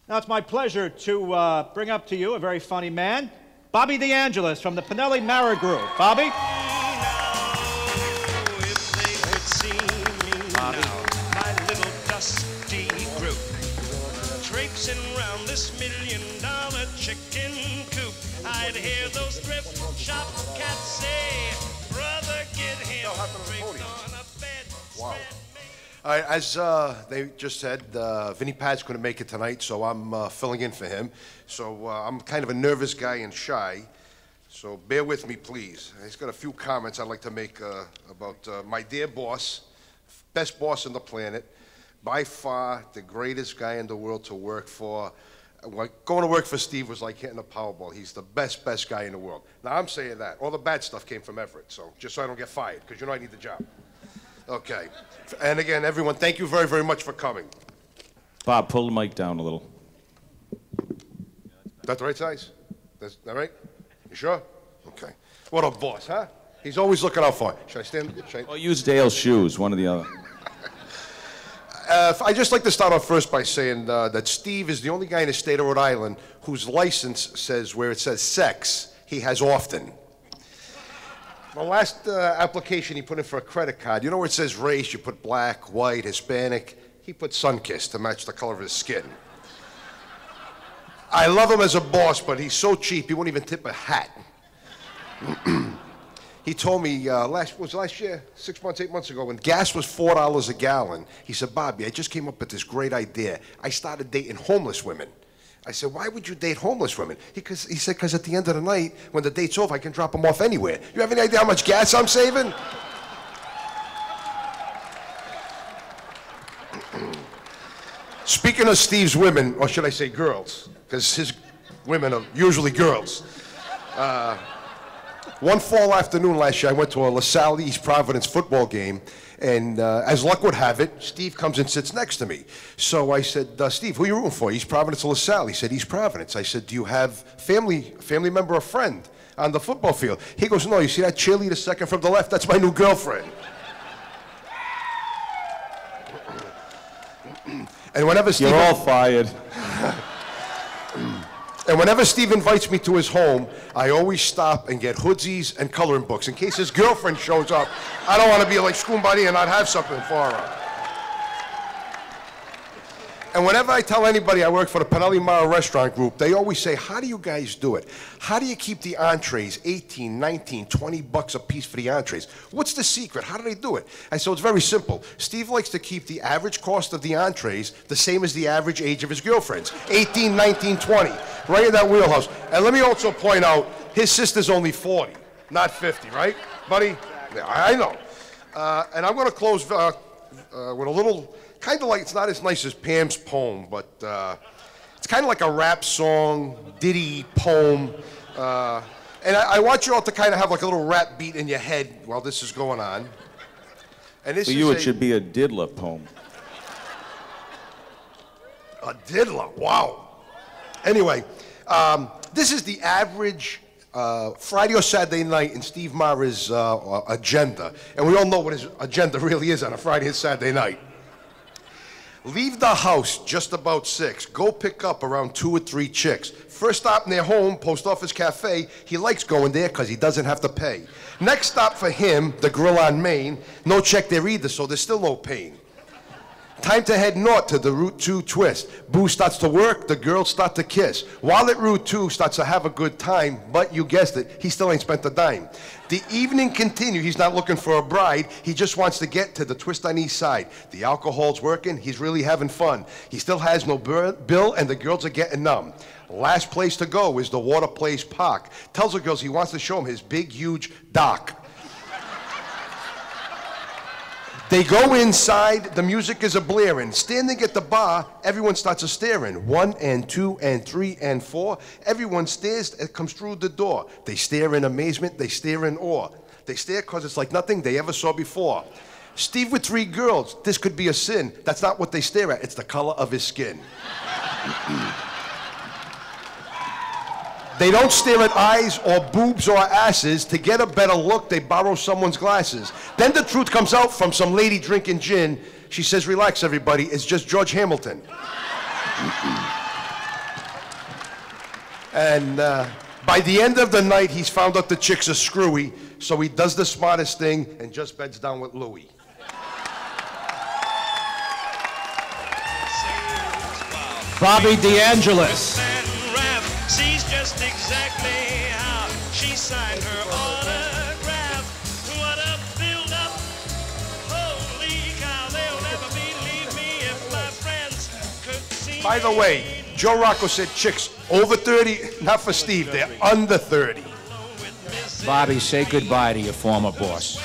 Now it's my pleasure to bring up to you a very funny man, Bobby DeAngelis from the Pinelli Mara Group. Bobby? Traipsing round this $1 million chicken coop, I'd hear those thrift shop cats say, "Brother, get him draped on a bed." Wow. All right, as they just said, Vinny Pat's going to make it tonight, so I'm filling in for him. So I'm kind of a nervous guy and shy, so bear with me, please. He's got a few comments I'd like to make about my dear boss, best boss on the planet, by far the greatest guy in the world to work for. Going to work for Steve was like hitting a Powerball. He's the best guy in the world. Now, I'm saying that. All the bad stuff came from Everett, so just so I don't get fired, because you know I need the job. Okay. And again, everyone, thank you very, very much for coming. Bob, pull the mic down a little. That the right size? That's that right? You sure? Okay. What a boss, huh? He's always looking out for it. Should I stand? Or use Dale's shoes, one or the other. I'd just like to start off first by saying that Steve is the only guy in the state of Rhode Island whose license says, where it says sex, he has often. The last application he put in for a credit card, you know where it says race, you put black, white, Hispanic, he put sun-kissed to match the color of his skin. I love him as a boss, but he's so cheap, he won't even tip a hat. He told me last year, 6 months, 8 months ago, when gas was $4 a gallon, he said, "Bobby, I just came up with this great idea. I started dating homeless women." I said, "Why would you date homeless women?" He said, "Because at the end of the night, when the date's over, I can drop them off anywhere." You have any idea how much gas I'm saving? Speaking of Steve's women, or should I say girls, because his women are usually girls. One fall afternoon last year, I went to a LaSalle East Providence football game, and as luck would have it, Steve comes and sits next to me. So I said, "Steve, who are you rooting for, East Providence or LaSalle?" He said, "East Providence." I said, "Do you have family member or friend on the football field?" He goes, "No, you see that cheerleader second from the left? That's my new girlfriend." And whenever Steve... You're all fired. And whenever Steve invites me to his home, I always stop and get hoodies and coloring books. In case his girlfriend shows up, I don't want to be like Scoombuddy and not have something for her. And whenever I tell anybody I work for the Pinelli Mara Restaurant Group, they always say, "How do you guys do it? How do you keep the entrees 18, 19, 20 bucks a piece for the entrees? What's the secret? How do they do it?" I said, "It's very simple. Steve likes to keep the average cost of the entrees the same as the average age of his girlfriends, 18, 19, 20, right in that wheelhouse." And let me also point out, his sister's only 40, not 50, right, buddy? Yeah, I know. And I'm going to close with a little... kind of like, it's not as nice as Pam's poem, but it's kind of like a rap song, ditty, poem. And I want you all to kind of have like a little rap beat in your head while this is going on. And this For you, it should be a diddler poem. A diddler, wow. Anyway, this is the average Friday or Saturday night in Steve Mara's agenda. And we all know what his agenda really is on a Friday and Saturday night. Leave the house just about 6. Go pick up around 2 or 3 chicks. First stop near home, Post Office Cafe. He likes going there because he doesn't have to pay. Next stop for him, the Grill on Main. No check there either, so there's still no pain. Time to head north to the Route 2 twist. Boo starts to work, the girls start to kiss. While at Route 2 starts to have a good time, but you guessed it, he still ain't spent a dime. The evening continues, he's not looking for a bride, he just wants to get to the twist on East Side. The alcohol's working, he's really having fun. He still has no bill and the girls are getting numb. Last place to go is the Water Place Park. Tells the girls he wants to show them his big, huge dock. They go inside, the music is a-blaring. Standing at the bar, everyone starts a-staring. 1 and 2 and 3 and 4. Everyone stares and comes through the door. They stare in amazement, they stare in awe. They stare because it's like nothing they ever saw before. Steve with 3 girls, this could be a sin. That's not what they stare at, it's the color of his skin. They don't stare at eyes or boobs or asses. To get a better look, they borrow someone's glasses. Then the truth comes out from some lady drinking gin. She says, "Relax, everybody, it's just George Hamilton." And by the end of the night, he's found out the chicks are screwy, so he does the smartest thing and just beds down with Louie. Bobby DeAngelis. Sees just exactly how she signed her autograph. What a build-up! Holy cow! They'll never believe me if my friends could see. By the way, Joe Rocco said chicks over 30, not for Steve, they're under 30. Bobby, say goodbye to your former boss.